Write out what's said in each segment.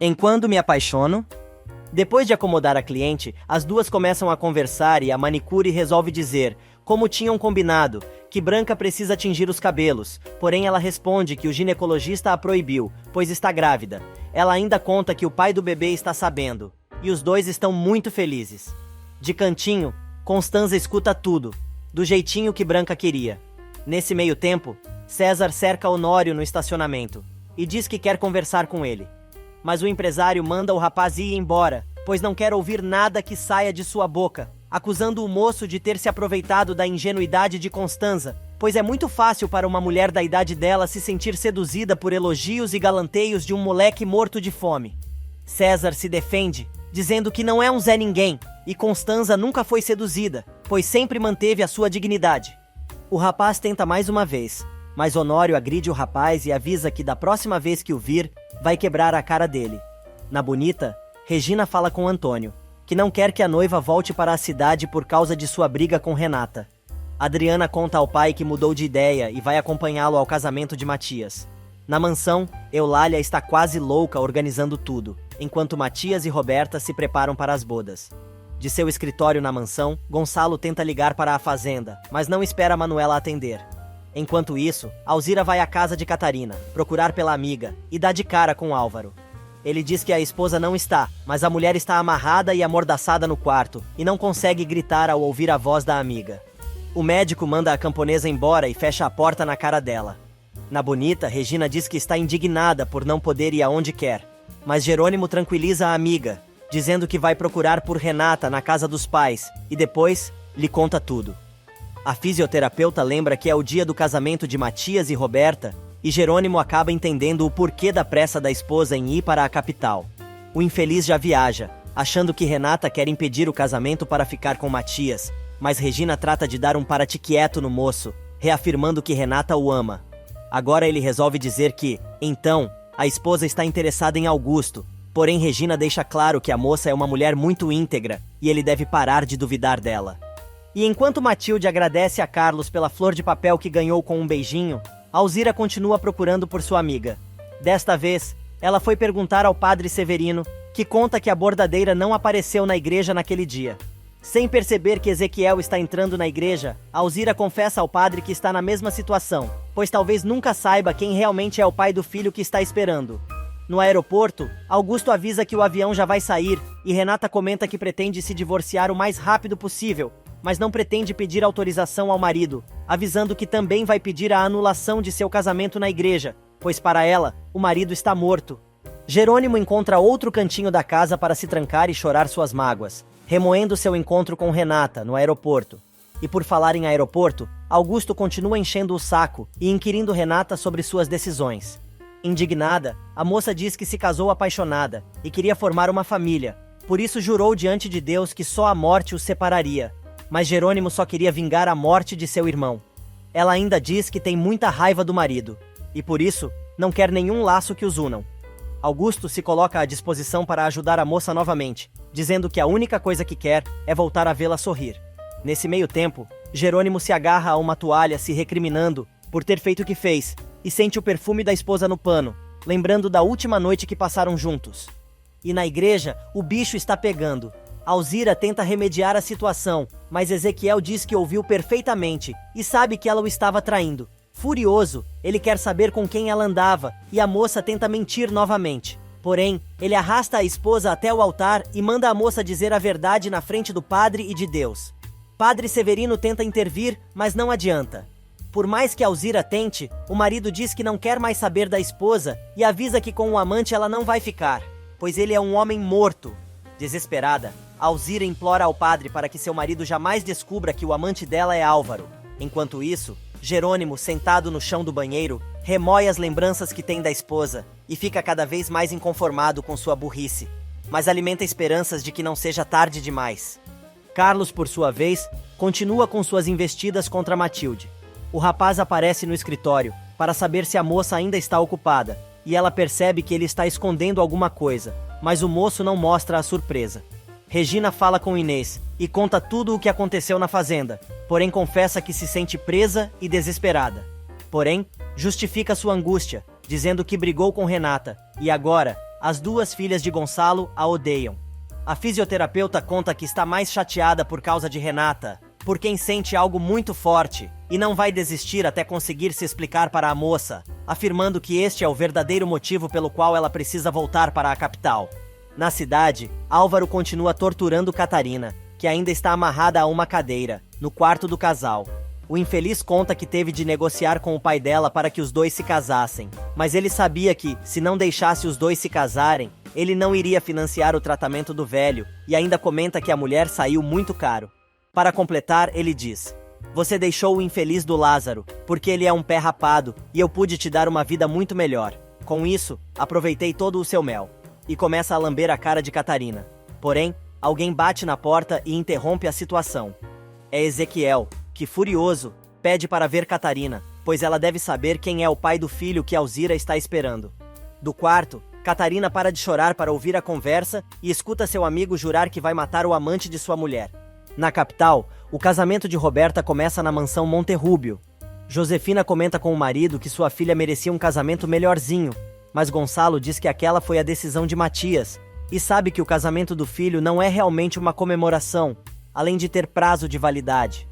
Em Quando Me Apaixono? Depois de acomodar a cliente, as duas começam a conversar e a manicure resolve dizer, como tinham combinado, que Branca precisa tingir os cabelos, porém ela responde que o ginecologista a proibiu, pois está grávida. Ela ainda conta que o pai do bebê está sabendo, e os dois estão muito felizes. De cantinho, Constanza escuta tudo, do jeitinho que Branca queria. Nesse meio tempo, César cerca Honório no estacionamento, e diz que quer conversar com ele. Mas o empresário manda o rapaz ir embora, pois não quer ouvir nada que saia de sua boca, acusando o moço de ter se aproveitado da ingenuidade de Constanza, pois é muito fácil para uma mulher da idade dela se sentir seduzida por elogios e galanteios de um moleque morto de fome. César se defende, dizendo que não é um Zé Ninguém, e Constanza nunca foi seduzida, pois sempre manteve a sua dignidade. O rapaz tenta mais uma vez, mas Honório agride o rapaz e avisa que da próxima vez que o vir, vai quebrar a cara dele. Na Bonita, Regina fala com Antônio, que não quer que a noiva volte para a cidade por causa de sua briga com Renata. Adriana conta ao pai que mudou de ideia e vai acompanhá-lo ao casamento de Matias. Na mansão, Eulália está quase louca organizando tudo, enquanto Matias e Roberta se preparam para as bodas. De seu escritório na mansão, Gonçalo tenta ligar para a fazenda, mas não espera Manuela atender. Enquanto isso, Alzira vai à casa de Catarina, procurar pela amiga, e dá de cara com Álvaro. Ele diz que a esposa não está, mas a mulher está amarrada e amordaçada no quarto, e não consegue gritar ao ouvir a voz da amiga. O médico manda a camponesa embora e fecha a porta na cara dela. Na Bonita, Regina diz que está indignada por não poder ir aonde quer, mas Jerônimo tranquiliza a amiga, dizendo que vai procurar por Renata na casa dos pais, e depois lhe conta tudo. A fisioterapeuta lembra que é o dia do casamento de Matias e Roberta, e Jerônimo acaba entendendo o porquê da pressa da esposa em ir para a capital. O infeliz já viaja, achando que Renata quer impedir o casamento para ficar com Matias, mas Regina trata de dar um para-te quieto no moço, reafirmando que Renata o ama. Agora ele resolve dizer que, então, a esposa está interessada em Augusto, porém Regina deixa claro que a moça é uma mulher muito íntegra, e ele deve parar de duvidar dela. E enquanto Matilde agradece a Carlos pela flor de papel que ganhou com um beijinho, Alzira continua procurando por sua amiga. Desta vez, ela foi perguntar ao padre Severino, que conta que a bordadeira não apareceu na igreja naquele dia. Sem perceber que Ezequiel está entrando na igreja, Alzira confessa ao padre que está na mesma situação, pois talvez nunca saiba quem realmente é o pai do filho que está esperando. No aeroporto, Augusto avisa que o avião já vai sair, e Renata comenta que pretende se divorciar o mais rápido possível, mas não pretende pedir autorização ao marido, avisando que também vai pedir a anulação de seu casamento na igreja, pois para ela, o marido está morto. Jerônimo encontra outro cantinho da casa para se trancar e chorar suas mágoas, remoendo seu encontro com Renata, no aeroporto. E por falar em aeroporto, Augusto continua enchendo o saco e inquirindo Renata sobre suas decisões. Indignada, a moça diz que se casou apaixonada e queria formar uma família, por isso jurou diante de Deus que só a morte os separaria. Mas Jerônimo só queria vingar a morte de seu irmão. Ela ainda diz que tem muita raiva do marido, e por isso, não quer nenhum laço que os unam. Augusto se coloca à disposição para ajudar a moça novamente, dizendo que a única coisa que quer é voltar a vê-la sorrir. Nesse meio tempo, Jerônimo se agarra a uma toalha se recriminando por ter feito o que fez, e sente o perfume da esposa no pano, lembrando da última noite que passaram juntos. E na igreja, o bicho está pegando. Alzira tenta remediar a situação, mas Ezequiel diz que ouviu perfeitamente e sabe que ela o estava traindo. Furioso, ele quer saber com quem ela andava e a moça tenta mentir novamente. Porém, ele arrasta a esposa até o altar e manda a moça dizer a verdade na frente do padre e de Deus. Padre Severino tenta intervir, mas não adianta. Por mais que Alzira tente, o marido diz que não quer mais saber da esposa e avisa que com o amante ela não vai ficar, pois ele é um homem morto. Desesperada, Alzira implora ao padre para que seu marido jamais descubra que o amante dela é Álvaro. Enquanto isso, Jerônimo, sentado no chão do banheiro, remói as lembranças que tem da esposa e fica cada vez mais inconformado com sua burrice, mas alimenta esperanças de que não seja tarde demais. Carlos, por sua vez, continua com suas investidas contra Matilde. O rapaz aparece no escritório para saber se a moça ainda está ocupada, e ela percebe que ele está escondendo alguma coisa, mas o moço não mostra a surpresa. Regina fala com Inês e conta tudo o que aconteceu na fazenda, porém confessa que se sente presa e desesperada. Porém, justifica sua angústia, dizendo que brigou com Renata, e agora, As duas filhas de Gonçalo a odeiam. A fisioterapeuta conta que está mais chateada por causa de Renata, por quem sente algo muito forte e não vai desistir até conseguir se explicar para a moça, afirmando que este é o verdadeiro motivo pelo qual ela precisa voltar para a capital. Na cidade, Álvaro continua torturando Catarina, que ainda está amarrada a uma cadeira, no quarto do casal. O infeliz conta que teve de negociar com o pai dela para que os dois se casassem, mas ele sabia que, se não deixasse os dois se casarem, ele não iria financiar o tratamento do velho, e ainda comenta que a mulher saiu muito caro. Para completar, ele diz: "Você deixou o infeliz do Lázaro, porque ele é um pé rapado, e eu pude te dar uma vida muito melhor. Com isso, aproveitei todo o seu mel." E começa a lamber a cara de Catarina. Porém, alguém bate na porta e interrompe a situação. É Ezequiel, que, furioso, pede para ver Catarina, pois ela deve saber quem é o pai do filho que Alzira está esperando. Do quarto, Catarina para de chorar para ouvir a conversa e escuta seu amigo jurar que vai matar o amante de sua mulher. Na capital, o casamento de Roberta começa na mansão Monterrúbio. Josefina comenta com o marido que sua filha merecia um casamento melhorzinho, mas Gonçalo diz que aquela foi a decisão de Matias, e sabe que o casamento do filho não é realmente uma comemoração, além de ter prazo de validade.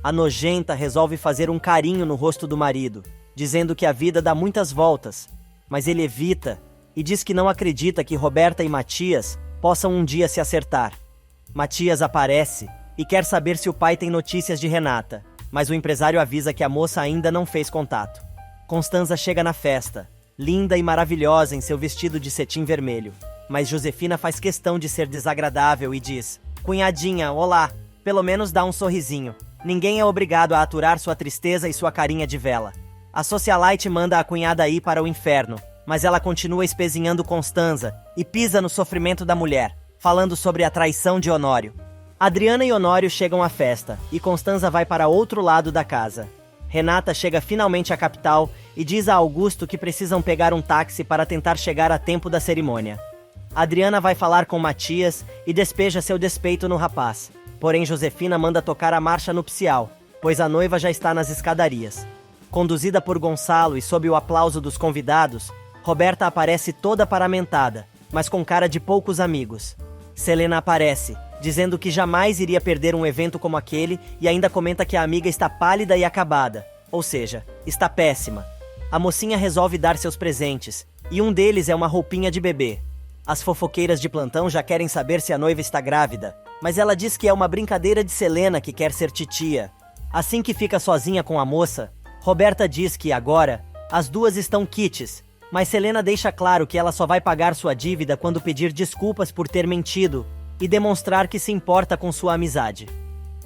A nojenta resolve fazer um carinho no rosto do marido, dizendo que a vida dá muitas voltas, mas ele evita e diz que não acredita que Roberta e Matias possam um dia se acertar. Matias aparece e quer saber se o pai tem notícias de Renata, mas o empresário avisa que a moça ainda não fez contato. Constanza chega na festa, linda e maravilhosa em seu vestido de cetim vermelho, mas Josefina faz questão de ser desagradável e diz: "Cunhadinha, olá, pelo menos dá um sorrisinho. Ninguém é obrigado a aturar sua tristeza e sua carinha de vela." A socialite manda a cunhada ir para o inferno, mas ela continua espezinhando Constanza e pisa no sofrimento da mulher, falando sobre a traição de Honório. Adriana e Honório chegam à festa, e Constanza vai para outro lado da casa. Renata chega finalmente à capital e diz a Augusto que precisam pegar um táxi para tentar chegar a tempo da cerimônia. Adriana vai falar com Matias e despeja seu despeito no rapaz. Porém, Josefina manda tocar a marcha nupcial, pois a noiva já está nas escadarias. Conduzida por Gonçalo e sob o aplauso dos convidados, Roberta aparece toda paramentada, mas com cara de poucos amigos. Selena aparece, dizendo que jamais iria perder um evento como aquele e ainda comenta que a amiga está pálida e acabada, ou seja, está péssima. A mocinha resolve dar seus presentes, e um deles é uma roupinha de bebê. As fofoqueiras de plantão já querem saber se a noiva está grávida, mas ela diz que é uma brincadeira de Selena que quer ser titia. Assim que fica sozinha com a moça, Roberta diz que agora as duas estão quites, mas Selena deixa claro que ela só vai pagar sua dívida quando pedir desculpas por ter mentido e demonstrar que se importa com sua amizade.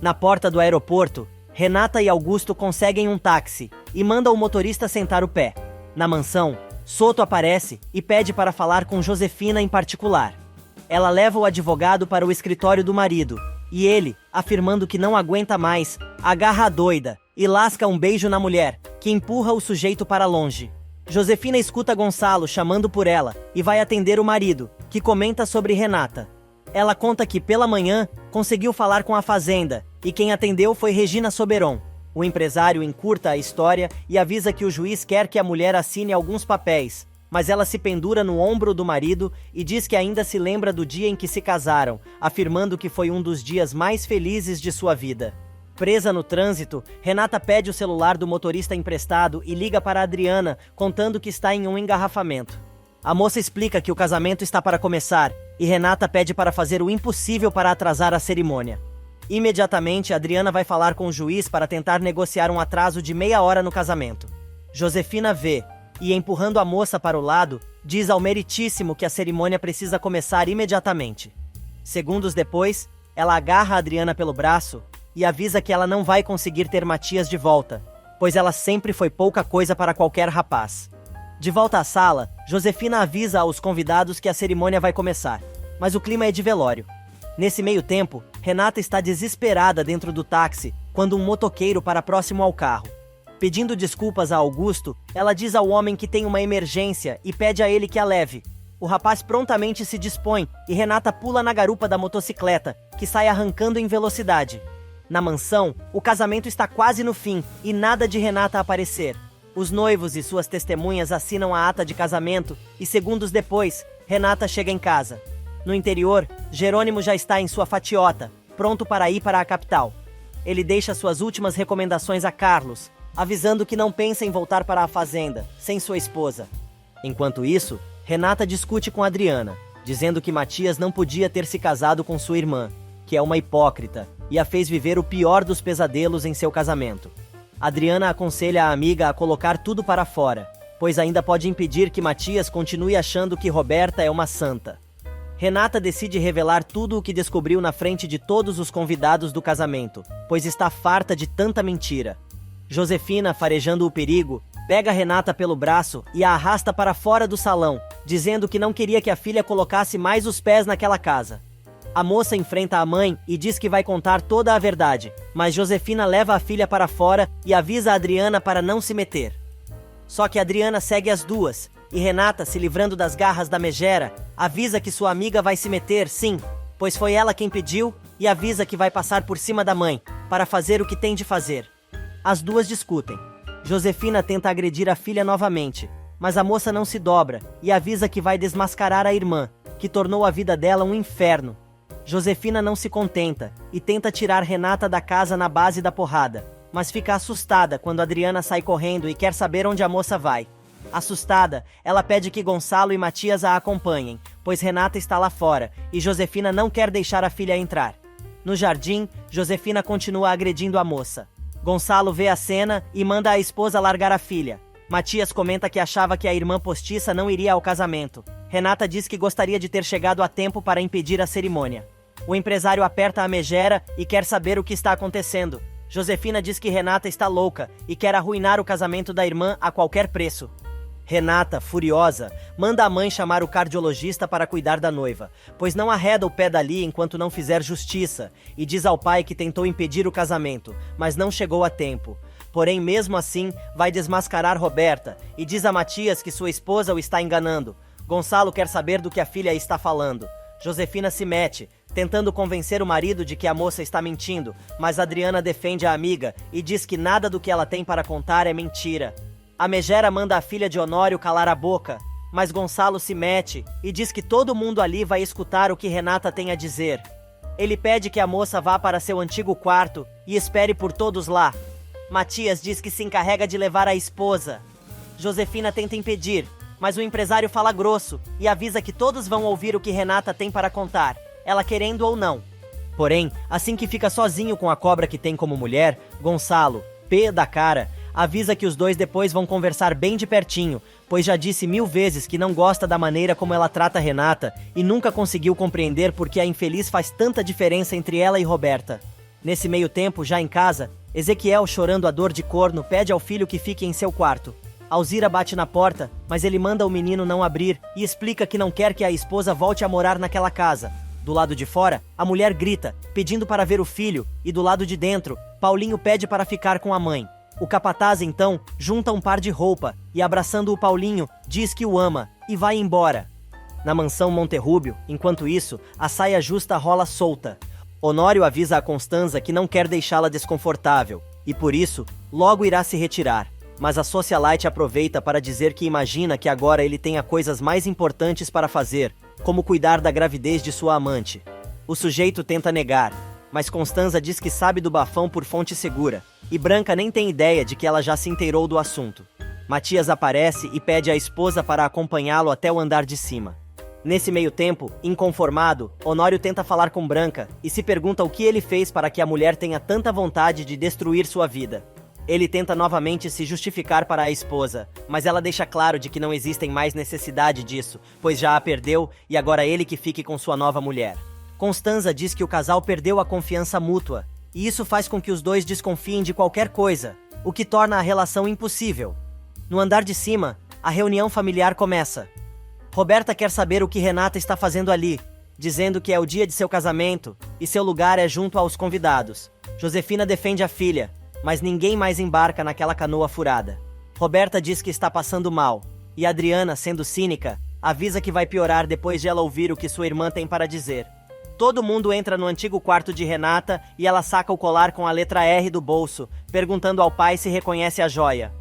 Na porta do aeroporto, Renata e Augusto conseguem um táxi e mandam o motorista sentar o pé. Na mansão, Soto aparece e pede para falar com Josefina em particular. Ela leva o advogado para o escritório do marido, e ele, afirmando que não aguenta mais, agarra a doida e lasca um beijo na mulher, que empurra o sujeito para longe. Josefina escuta Gonçalo chamando por ela e vai atender o marido, que comenta sobre Renata. Ela conta que, pela manhã, conseguiu falar com a fazenda, e quem atendeu foi Regina Soberon. O empresário encurta a história e avisa que o juiz quer que a mulher assine alguns papéis, mas ela se pendura no ombro do marido e diz que ainda se lembra do dia em que se casaram, afirmando que foi um dos dias mais felizes de sua vida. Presa no trânsito, Renata pede o celular do motorista emprestado e liga para Adriana, contando que está em um engarrafamento. A moça explica que o casamento está para começar e Renata pede para fazer o impossível para atrasar a cerimônia. Imediatamente, Adriana vai falar com o juiz para tentar negociar um atraso de meia hora no casamento. Josefina vê e, empurrando a moça para o lado, diz ao meritíssimo que a cerimônia precisa começar imediatamente. Segundos depois, ela agarra a Adriana pelo braço e avisa que ela não vai conseguir ter Matias de volta, pois ela sempre foi pouca coisa para qualquer rapaz. De volta à sala, Josefina avisa aos convidados que a cerimônia vai começar, mas o clima é de velório. Nesse meio tempo, Renata está desesperada dentro do táxi quando um motoqueiro para próximo ao carro. Pedindo desculpas a Augusto, ela diz ao homem que tem uma emergência e pede a ele que a leve. O rapaz prontamente se dispõe e Renata pula na garupa da motocicleta, que sai arrancando em velocidade. Na mansão, o casamento está quase no fim e nada de Renata aparecer. Os noivos e suas testemunhas assinam a ata de casamento e segundos depois, Renata chega em casa. No interior, Jerônimo já está em sua fatiota, pronto para ir para a capital. Ele deixa suas últimas recomendações a Carlos, avisando que não pensa em voltar para a fazenda, sem sua esposa. Enquanto isso, Renata discute com Adriana, dizendo que Matias não podia ter se casado com sua irmã, que é uma hipócrita, e a fez viver o pior dos pesadelos em seu casamento. Adriana aconselha a amiga a colocar tudo para fora, pois ainda pode impedir que Matias continue achando que Roberta é uma santa. Renata decide revelar tudo o que descobriu na frente de todos os convidados do casamento, pois está farta de tanta mentira. Josefina, farejando o perigo, pega Renata pelo braço e a arrasta para fora do salão, dizendo que não queria que a filha colocasse mais os pés naquela casa. A moça enfrenta a mãe e diz que vai contar toda a verdade, mas Josefina leva a filha para fora e avisa a Adriana para não se meter. Só que Adriana segue as duas, e Renata, se livrando das garras da megera, avisa que sua amiga vai se meter, sim, pois foi ela quem pediu, e avisa que vai passar por cima da mãe, para fazer o que tem de fazer. As duas discutem. Josefina tenta agredir a filha novamente, mas a moça não se dobra e avisa que vai desmascarar a irmã, que tornou a vida dela um inferno. Josefina não se contenta e tenta tirar Renata da casa na base da porrada, mas fica assustada quando Adriana sai correndo e quer saber onde a moça vai. Assustada, ela pede que Gonçalo e Matias a acompanhem, pois Renata está lá fora e Josefina não quer deixar a filha entrar. No jardim, Josefina continua agredindo a moça. Gonçalo vê a cena e manda a esposa largar a filha. Matias comenta que achava que a irmã postiça não iria ao casamento. Renata diz que gostaria de ter chegado a tempo para impedir a cerimônia. O empresário aperta a megera e quer saber o que está acontecendo. Josefina diz que Renata está louca e quer arruinar o casamento da irmã a qualquer preço. Renata, furiosa, manda a mãe chamar o cardiologista para cuidar da noiva, pois não arreda o pé dali enquanto não fizer justiça, e diz ao pai que tentou impedir o casamento, mas não chegou a tempo. Porém, mesmo assim, vai desmascarar Roberta e diz a Matias que sua esposa o está enganando. Gonçalo quer saber do que a filha está falando. Josefina se mete, tentando convencer o marido de que a moça está mentindo, mas Adriana defende a amiga e diz que nada do que ela tem para contar é mentira. A megera manda a filha de Honório calar a boca, mas Gonçalo se mete e diz que todo mundo ali vai escutar o que Renata tem a dizer. Ele pede que a moça vá para seu antigo quarto e espere por todos lá. Matias diz que se encarrega de levar a esposa. Josefina tenta impedir, mas o empresário fala grosso e avisa que todos vão ouvir o que Renata tem para contar, ela querendo ou não. Porém, assim que fica sozinho com a cobra que tem como mulher, Gonçalo, pé da cara, avisa que os dois depois vão conversar bem de pertinho, pois já disse 1000 vezes que não gosta da maneira como ela trata Renata e nunca conseguiu compreender por que a infeliz faz tanta diferença entre ela e Roberta. Nesse meio tempo, já em casa, Ezequiel, chorando a dor de corno, pede ao filho que fique em seu quarto. Alzira bate na porta, mas ele manda o menino não abrir e explica que não quer que a esposa volte a morar naquela casa. Do lado de fora, a mulher grita, pedindo para ver o filho, e do lado de dentro, Paulinho pede para ficar com a mãe. O capataz, então, junta um par de roupa e, abraçando o Paulinho, diz que o ama e vai embora. Na mansão Monterrúbio, enquanto isso, a saia justa rola solta. Honório avisa a Constanza que não quer deixá-la desconfortável e, por isso, logo irá se retirar. Mas a socialite aproveita para dizer que imagina que agora ele tenha coisas mais importantes para fazer, como cuidar da gravidez de sua amante. O sujeito tenta negar, mas Constanza diz que sabe do bafão por fonte segura, e Branca nem tem ideia de que ela já se inteirou do assunto. Matias aparece e pede à esposa para acompanhá-lo até o andar de cima. Nesse meio tempo, inconformado, Honório tenta falar com Branca e se pergunta o que ele fez para que a mulher tenha tanta vontade de destruir sua vida. Ele tenta novamente se justificar para a esposa, mas ela deixa claro de que não existem mais necessidade disso, pois já a perdeu e agora ele que fique com sua nova mulher. Constanza diz que o casal perdeu a confiança mútua, e isso faz com que os dois desconfiem de qualquer coisa, o que torna a relação impossível. No andar de cima, a reunião familiar começa. Roberta quer saber o que Renata está fazendo ali, dizendo que é o dia de seu casamento e seu lugar é junto aos convidados. Josefina defende a filha, mas ninguém mais embarca naquela canoa furada. Roberta diz que está passando mal, e Adriana, sendo cínica, avisa que vai piorar depois de ela ouvir o que sua irmã tem para dizer. Todo mundo entra no antigo quarto de Renata e ela saca o colar com a letra R do bolso, perguntando ao pai se reconhece a joia.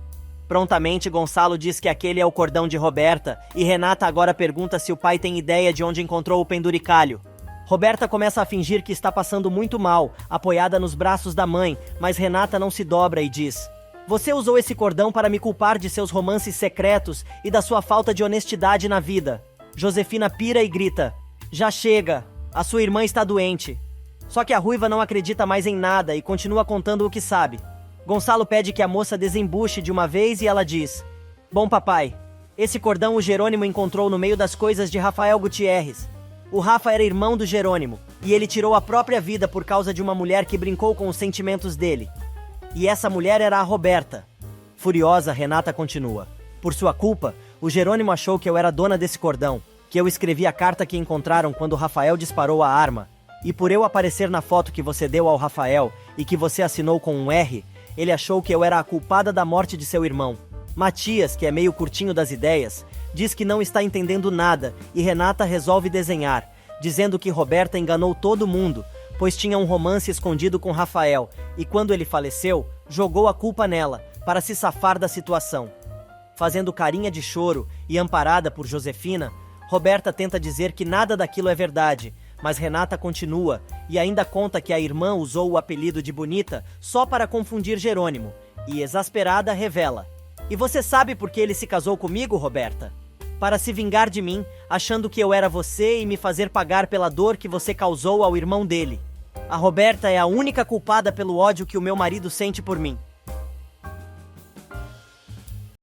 Prontamente, Gonçalo diz que aquele é o cordão de Roberta, e Renata agora pergunta se o pai tem ideia de onde encontrou o penduricalho. Roberta começa a fingir que está passando muito mal, apoiada nos braços da mãe, mas Renata não se dobra e diz: "Você usou esse cordão para me culpar de seus romances secretos e da sua falta de honestidade na vida." Josefina pira e grita: "Já chega, a sua irmã está doente." Só que a ruiva não acredita mais em nada e continua contando o que sabe. Gonçalo pede que a moça desembuche de uma vez e ela diz: "Bom papai, esse cordão o Jerônimo encontrou no meio das coisas de Rafael Gutierrez. O Rafa era irmão do Jerônimo, e ele tirou a própria vida por causa de uma mulher que brincou com os sentimentos dele. E essa mulher era a Roberta." Furiosa, Renata continua: "Por sua culpa, o Jerônimo achou que eu era dona desse cordão, que eu escrevi a carta que encontraram quando Rafael disparou a arma. E por eu aparecer na foto que você deu ao Rafael e que você assinou com um R, ele achou que eu era a culpada da morte de seu irmão." Matias, que é meio curtinho das ideias, diz que não está entendendo nada e Renata resolve desenhar, dizendo que Roberta enganou todo mundo, pois tinha um romance escondido com Rafael e quando ele faleceu, jogou a culpa nela, para se safar da situação. Fazendo carinha de choro e amparada por Josefina, Roberta tenta dizer que nada daquilo é verdade, mas Renata continua e ainda conta que a irmã usou o apelido de Bonita só para confundir Jerônimo, e exasperada revela: "E você sabe por que ele se casou comigo, Roberta? Para se vingar de mim, achando que eu era você e me fazer pagar pela dor que você causou ao irmão dele. A Roberta é a única culpada pelo ódio que o meu marido sente por mim."